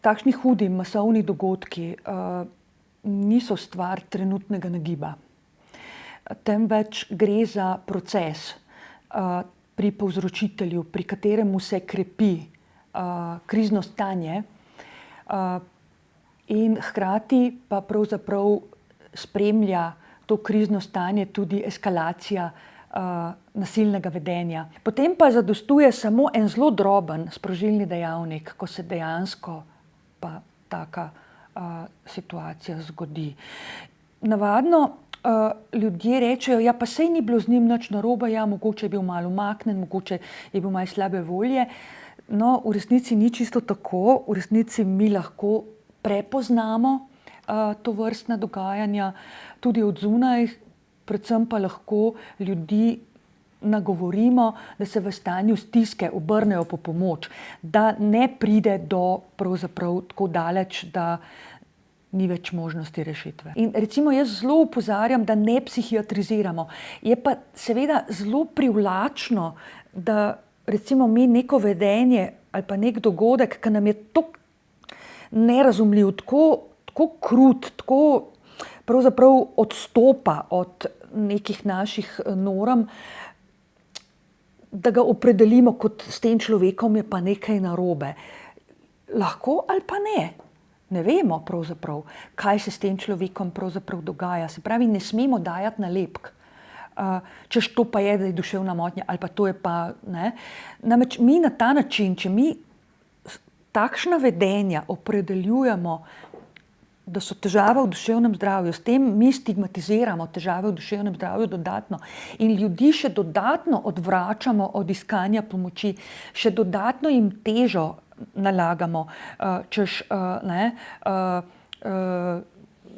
takšni hudi masovni dogodki niso stvar trenutnega nagiba, temveč gre za proces pri povzročitelju, pri kateremu se krepi krizno stanje in hkrati pa pravzaprav spremlja to krizno stanje tudi eskalacija nasilnega vedenja. Potem pa zadostuje samo en zelo droben sprožilni dejavnik, ko se dejansko pa taka situacija zgodi. Navadno ljudje rečejo, ja, pa sej ni bilo z njim nič narobe, ja, mogoče je bil malo umaknjen, mogoče je bil malo slabe volje. No, v resnici ni čisto tako. V resnici mi lahko prepoznamo tovrstna dogajanja tudi od zunaj, predvsem pa lahko ljudi nagovorimo, da se v stanju stiske obrnejo po pomoč, da ne pride do pravzaprav tako daleč, da ni več možnosti rešitve. In recimo jaz zelo opozarjam, da ne psihiatriziramo. Je pa seveda zelo privlačno, da recimo mi neko vedenje ali pa nek dogodek, ki nam je tako nerazumljiv, tako krut, tako pravzaprav odstopa od nekih naših norm, da ga opredelimo kot s tem človekom je pa nekaj narobe. Lahko ali pa ne. Ne vemo pravzaprav, kaj se s tem človekom pravzaprav dogaja. Se pravi, ne smemo dajati nalepk. Češ to pa je, da je duševna motnja, ali pa to je pa, ne. Namreč mi na ta način, če mi takšna vedenja opredeljujemo, da so težave v duševnem zdravju, s tem mi stigmatiziramo težave v duševnem zdravju dodatno in ljudi še dodatno odvračamo od iskanja pomoči, še dodatno jim težo nalagamo, češ, ne,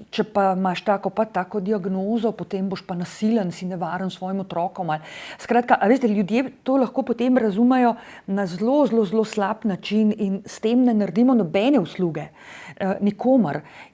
če pa imaš tako pa tako diagnozo, potem boš pa nasilen, si nevaren svojim otrokom. Skratka, a veste, ljudje to lahko potem razumejo na zelo, zelo, zelo slab način in s tem ne naredimo nobene usluge nikomur.